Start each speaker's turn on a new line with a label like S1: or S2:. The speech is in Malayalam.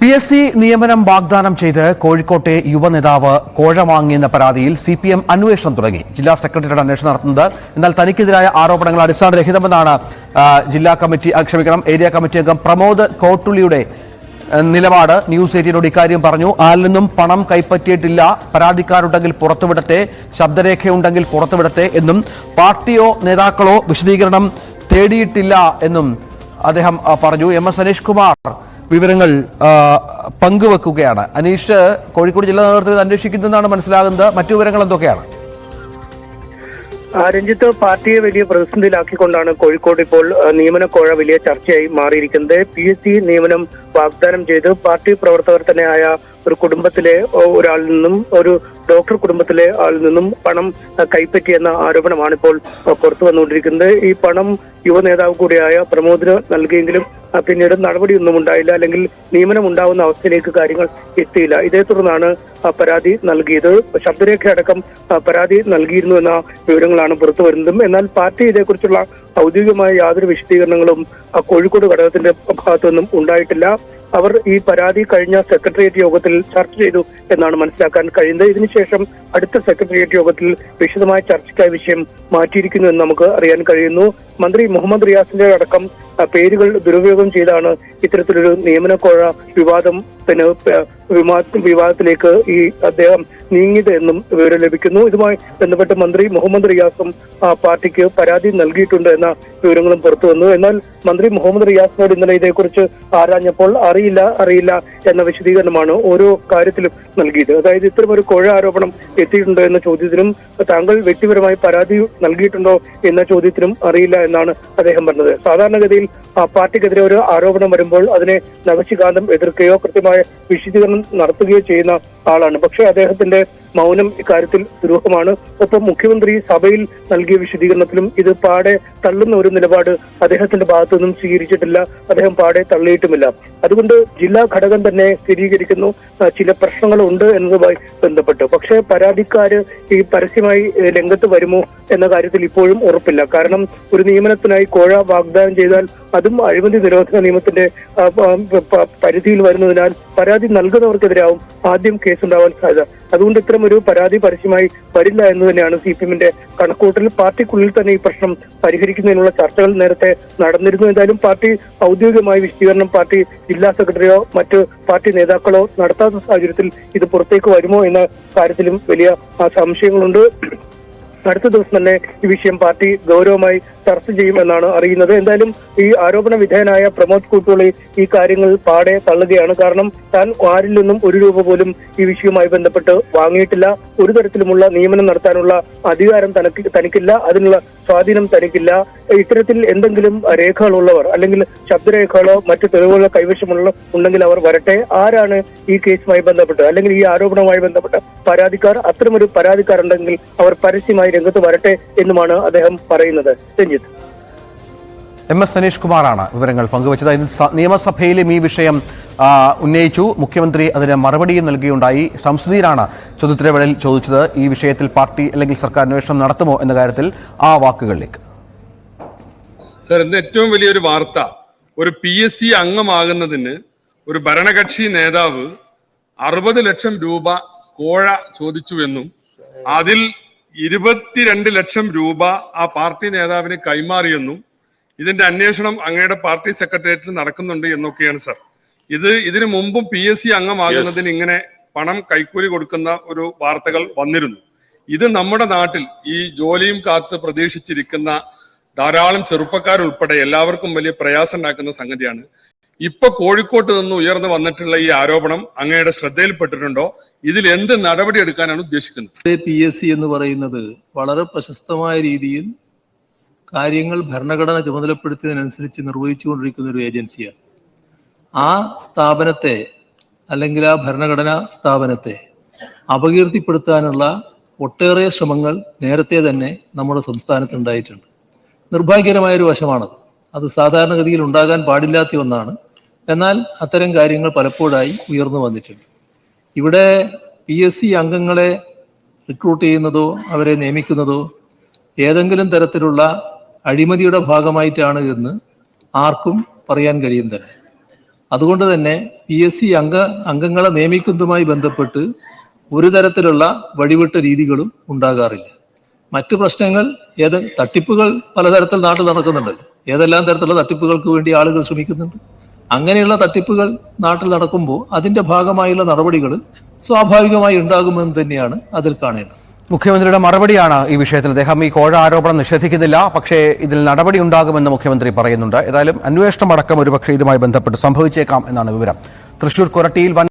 S1: PSC നിയമനം വാഗ്ദാനം ചെയ്ത് കോഴിക്കോട്ടെ യുവനേതാവ് കോഴ വാങ്ങിയെന്ന പരാതിയിൽ CPM അന്വേഷണം തുടങ്ങി. ജില്ലാ സെക്രട്ടറിയുടെ അന്വേഷണം നടത്തുന്നത്. എന്നാൽ തനിക്കെതിരായ ആരോപണങ്ങൾ അടിസ്ഥാനരഹിതമെന്നാണ് ഏരിയ കമ്മിറ്റി അംഗം പ്രമോദ് കോട്ടുള്ളിയുടെ നിലപാട്. ന്യൂസ് 18 ഇക്കാര്യം പറഞ്ഞു. ആരിൽ നിന്നും പണം കൈപ്പറ്റിയിട്ടില്ല, പരാതിക്കാരുണ്ടെങ്കിൽ പുറത്തുവിടട്ടെ, ശബ്ദരേഖയുണ്ടെങ്കിൽ പുറത്തുവിടട്ടെ എന്നും പാർട്ടിയോ നേതാക്കളോ വിശദീകരണം തേടിയിട്ടില്ല എന്നും അദ്ദേഹം പറഞ്ഞു. MS അനീഷ് കുമാർ വിവരങ്ങൾ പങ്കുവെക്കുകയാണ്. അനീഷ്, കോഴിക്കോട് ജില്ലാ നേതൃത്വത്തിൽ അന്വേഷിക്കുന്നതെന്നാണ് മനസ്സിലാകുന്നത്. മറ്റു വിവരങ്ങൾ എന്തൊക്കെയാണ്?
S2: രഞ്ജിത്ത്, പാർട്ടിയെ വലിയ പ്രതിസന്ധിയിലാക്കിക്കൊണ്ടാണ് കോഴിക്കോട് ഇപ്പോൾ നിയമനക്കോഴ വലിയ ചർച്ചയായി മാറിയിരിക്കുന്നത്. PSC നിയമനം വാഗ്ദാനം ചെയ്ത് പാർട്ടി പ്രവർത്തകർ തന്നെയായ ഒരു കുടുംബത്തിലെ ഒരാളിൽ നിന്നും, ഒരു ഡോക്ടർ കുടുംബത്തിലെ ആളിൽ നിന്നും പണം കൈപ്പറ്റിയെന്ന ആരോപണമാണ് ഇപ്പോൾ പുറത്തു വന്നുകൊണ്ടിരിക്കുന്നത്. ഈ പണം യുവ നേതാവ് കൂടിയായ പ്രമോദിന് നൽകിയെങ്കിലും പിന്നീട് നടപടിയൊന്നും ഉണ്ടായില്ല, അല്ലെങ്കിൽ നിയമനം ഉണ്ടാവുന്ന അവസ്ഥയിലേക്ക് കാര്യങ്ങൾ എത്തിയില്ല. ഇതേ തുടർന്നാണ് പരാതി നൽകിയത്. ശബ്ദരേഖ അടക്കം പരാതി നൽകിയിരുന്നു എന്ന വിവരങ്ങളാണ് പുറത്തു വരുന്നതും. എന്നാൽ പാർട്ടി ഇതേക്കുറിച്ചുള്ള ഔദ്യോഗികമായ യാതൊരു വിശദീകരണങ്ങളും കോഴിക്കോട് ഘടകത്തിന്റെ ഭാഗത്തുനിന്നും ഉണ്ടായിട്ടില്ല. അവർ ഈ പരാതി കഴിഞ്ഞ സെക്രട്ടേറിയറ്റ് യോഗത്തിൽ ചർച്ച ചെയ്തു എന്നാണ് മനസ്സിലാക്കാൻ കഴിയുന്നത്. ഇതിനുശേഷം അടുത്ത സെക്രട്ടേറിയറ്റ് യോഗത്തിൽ വിശദമായ ചർച്ചയ്ക്കായി വിഷയം മാറ്റിയിരിക്കുന്നു എന്ന് നമുക്ക് അറിയാൻ കഴിയുന്നു. മന്ത്രി മുഹമ്മദ് റിയാസിന്റെ അടക്കം പേരുകൾ ദുരുപയോഗം ചെയ്താണ് ഇത്തരത്തിലൊരു നിയമനക്കോഴ വിവാദത്തിലേക്ക് അദ്ദേഹം നീങ്ങിയത് എന്നും വിവരം ലഭിക്കുന്നു. ഇതുമായി ബന്ധപ്പെട്ട് മന്ത്രി മുഹമ്മദ് റിയാസും പാർട്ടിക്ക് പരാതി നൽകിയിട്ടുണ്ട് എന്ന വിവരങ്ങളും പുറത്തു വന്നു. എന്നാൽ മന്ത്രി മുഹമ്മദ് റിയാസിനോട് ഇന്നലെ ഇതേക്കുറിച്ച് ആരാഞ്ഞപ്പോൾ അറിയില്ല എന്ന വിശദീകരണമാണ് ഓരോ കാര്യത്തിലും നൽകിയത്. അതായത് ഇത്തരമൊരു കോഴ ആരോപണം എത്തിയിട്ടുണ്ടോ എന്ന ചോദ്യത്തിനും താങ്കൾ വ്യക്തിപരമായി പരാതി നൽകിയിട്ടുണ്ടോ എന്ന ചോദ്യത്തിനും അറിയില്ല എന്നാണ് അദ്ദേഹം പറഞ്ഞത്. സാധാരണഗതിയിൽ പാർട്ടിക്കെതിരെ ഒരു ആരോപണം വരുമ്പോൾ അതിനെ നഖശികാന്തം എതിർക്കുകയോ കൃത്യമായ വിശദീകരണം നടത്തുകയോ ചെയ്യുന്ന ആളാണ്. പക്ഷേ അദ്ദേഹത്തിന്റെ മൗനം ഇക്കാര്യത്തിൽ ദുരൂഹമാണ്. ഒപ്പം മുഖ്യമന്ത്രി സഭയിൽ നൽകിയ വിശദീകരണത്തിലും ഇത് പാടെ തള്ളുന്ന ഒരു നിലപാട് അദ്ദേഹത്തിന്റെ ഭാഗത്തു നിന്നും സ്വീകരിച്ചിട്ടില്ല. അദ്ദേഹം പാടെ തള്ളിയിട്ടുമില്ല. അതുകൊണ്ട് ജില്ലാ ഘടകം തന്നെ സ്ഥിരീകരിക്കുന്നു ചില പ്രശ്നങ്ങളുണ്ട് എന്നതുമായി ബന്ധപ്പെട്ട്. പക്ഷേ പരാതിക്കാര് ഈ പരസ്യമായി രംഗത്ത് വരുമോ എന്ന കാര്യത്തിൽ ഇപ്പോഴും ഉറപ്പില്ല. കാരണം ഒരു നിയമനത്തിനായി കോഴ വാഗ്ദാനം ചെയ്താൽ അതും അഴിമതി നിരോധന നിയമത്തിന്റെ പരിധിയിൽ വരുന്നതിനാൽ പരാതി നൽകുന്നവർക്കെതിരാവും ആദ്യം കേസുണ്ടാവാൻ സാധ്യത. അതുകൊണ്ട് ഇത്തരം ഒരു പരാതി പരസ്യമായി വരില്ല എന്ന് തന്നെയാണ് CPM-ന്റെ കണക്കൂട്ടൽ. പാർട്ടിക്കുള്ളിൽ തന്നെ ഈ പ്രശ്നം പരിഹരിക്കുന്നതിനുള്ള ചർച്ചകൾ നേരത്തെ നടന്നിരുന്നു. എന്തായാലും പാർട്ടി ഔദ്യോഗികമായ വിശദീകരണം പാർട്ടി ജില്ലാ സെക്രട്ടറിയോ മറ്റ് പാർട്ടി നേതാക്കളോ നടത്താത്ത സാഹചര്യത്തിൽ ഇത് പുറത്തേക്ക് വരുമോ എന്ന കാര്യത്തിലും വലിയ സംശയങ്ങളുണ്ട്. അടുത്ത ദിവസം തന്നെ ഈ വിഷയം പാർട്ടി ഗൗരവമായി ചർച്ച ചെയ്യുമെന്നാണ് അറിയുന്നത്. എന്തായാലും ഈ ആരോപണ വിധേയനായ പ്രമോദ് കോട്ടുള്ളി ഈ കാര്യങ്ങൾ പാടെ തള്ളുകയാണ്. കാരണം താൻ ആരിൽ നിന്നും ഒരു രൂപ പോലും ഈ വിഷയവുമായി ബന്ധപ്പെട്ട് വാങ്ങിയിട്ടില്ല. ഒരു തരത്തിലുമുള്ള നിയമനം നടത്താനുള്ള അധികാരം തനിക്കില്ല, അതിനുള്ള സ്വാധീനം തനിക്കില്ല. ഇത്തരത്തിൽ എന്തെങ്കിലും രേഖകളുള്ളവർ അല്ലെങ്കിൽ ശബ്ദരേഖകളോ മറ്റു തെളിവുകളോ ഉണ്ടെങ്കിൽ അവർ വരട്ടെ. ആരാണ് ഈ കേസുമായി ബന്ധപ്പെട്ട് അല്ലെങ്കിൽ ഈ ആരോപണവുമായി ബന്ധപ്പെട്ട പരാതിക്കാർ? അത്തരമൊരു പരാതിക്കാരുണ്ടെങ്കിൽ അവർ പരസ്യമായി രംഗത്ത് വരട്ടെ എന്നുമാണ് അദ്ദേഹം പറയുന്നത്. രഞ്ജിത്ത്,
S1: MS അനീഷ് കുമാറാണ് വിവരങ്ങൾ പങ്കുവച്ചത്. നിയമസഭയിലും ഈ വിഷയം ഉന്നയിച്ചു. മുഖ്യമന്ത്രി അതിന് മറുപടിയും നൽകിയുണ്ടായി. ശംസുദ്ദീനാണ് ചോദ്യോത്തരവേളയിൽ ചോദിച്ചത് ഈ വിഷയത്തിൽ പാർട്ടി അല്ലെങ്കിൽ സർക്കാർ അന്വേഷണം നടത്തുമോ എന്ന കാര്യത്തിൽ. ആ വാക്കുകളിലേക്ക്.
S3: സർ, ഇന്ന് ഏറ്റവും വലിയൊരു വാർത്ത, ഒരു PSC അംഗമാകുന്നതിന് ഒരു ഭരണകക്ഷി നേതാവ് 60 ലക്ഷം രൂപ കോഴ ചോദിച്ചുവെന്നും അതിൽ 22 ലക്ഷം രൂപ ആ പാർട്ടി നേതാവിന് കൈമാറിയെന്നും ഇതിന്റെ അന്വേഷണം അങ്ങയുടെ പാർട്ടി സെക്രട്ടേറിയറ്റിൽ നടക്കുന്നുണ്ട് എന്നൊക്കെയാണ് സർ. ഇതിനു മുമ്പും PSC അംഗമാകുന്നതിന് ഇങ്ങനെ പണം കൈക്കൂലി കൊടുക്കുന്ന ഒരു വാർത്തകൾ വന്നിരുന്നു. ഇത് നമ്മുടെ നാട്ടിൽ ഈ ജോലിയും കാത്ത് പ്രതീക്ഷിച്ചിരിക്കുന്ന ധാരാളം ചെറുപ്പക്കാരുൾപ്പെടെ എല്ലാവർക്കും വലിയ പ്രയാസം ഉണ്ടാക്കുന്ന സംഗതിയാണ്. ഇപ്പൊ കോഴിക്കോട്ട് നിന്ന് ഉയർന്നു വന്നിട്ടുള്ള ഈ ആരോപണം അങ്ങയുടെ ശ്രദ്ധയിൽപ്പെട്ടിട്ടുണ്ടോ? ഇതിൽ എന്ത് നടപടി എടുക്കാനാണ് ഉദ്ദേശിക്കുന്നത്?
S4: PSC എന്ന് പറയുന്നത് വളരെ പ്രശസ്തമായ രീതിയിൽ കാര്യങ്ങൾ ഭരണഘടന ചുമതലപ്പെടുത്തിയതിനനുസരിച്ച് നിർവഹിച്ചുകൊണ്ടിരിക്കുന്ന ഒരു ഏജൻസിയാണ്. ആ സ്ഥാപനത്തെ അല്ലെങ്കിൽ ആ ഭരണഘടനാ സ്ഥാപനത്തെ അപകീർത്തിപ്പെടുത്താനുള്ള ഒട്ടേറെ ശ്രമങ്ങൾ നേരത്തെ തന്നെ നമ്മുടെ സംസ്ഥാനത്ത് ഉണ്ടായിട്ടുണ്ട്. നിർഭാഗ്യകരമായൊരു വശമാണത്. അത് സാധാരണഗതിയിൽ ഉണ്ടാകാൻ പാടില്ലാത്ത ഒന്നാണ്. എന്നാൽ അത്തരം കാര്യങ്ങൾ പലപ്പോഴായി ഉയർന്നു വന്നിട്ടുണ്ട്. ഇവിടെ PSC അംഗങ്ങളെ റിക്രൂട്ട് ചെയ്യുന്നതോ അവരെ നിയമിക്കുന്നതോ ഏതെങ്കിലും തരത്തിലുള്ള അഴിമതിയുടെ ഭാഗമായിട്ടാണ് എന്ന് ആർക്കും പറയാൻ കഴിയുന്നതല്ല. അതുകൊണ്ട് തന്നെ PSC അംഗങ്ങളെ നിയമിക്കുന്നതുമായി ബന്ധപ്പെട്ട് ഒരു തരത്തിലുള്ള വഴിവിട്ട രീതികളും ഉണ്ടാകാറില്ല. മറ്റു പ്രശ്നങ്ങൾ തട്ടിപ്പുകൾ പലതരത്തിൽ നാട്ടിൽ നടക്കുന്നുണ്ടല്ലോ. ഏതെല്ലാം തരത്തിലുള്ള തട്ടിപ്പുകൾക്ക് വേണ്ടി ആളുകൾ ശ്രമിക്കുന്നുണ്ട്. അങ്ങനെയുള്ള തട്ടിപ്പുകൾ നാട്ടിൽ നടക്കുമ്പോൾ അതിന്റെ ഭാഗമായുള്ള നടപടികൾ സ്വാഭാവികമായി ഉണ്ടാകുമെന്ന് തന്നെയാണ് അതിൽ കാണേണ്ടത്.
S1: മുഖ്യമന്ത്രിയുടെ മറുപടിയാണ് ഈ വിഷയത്തിൽ. അദ്ദേഹം ഈ കോഴ ആരോപണം നിഷേധിക്കുന്നില്ല, പക്ഷേ ഇതിൽ നടപടി ഉണ്ടാകുമെന്ന് മുഖ്യമന്ത്രി പറയുന്നുണ്ട്. ഏതായാലും അന്വേഷണം അടക്കം ഒരുപക്ഷെ ഇതുമായി ബന്ധപ്പെട്ട് സംഭവിച്ചേക്കാം എന്നാണ് വിവരം. തൃശൂർ കൊരട്ടിയിൽ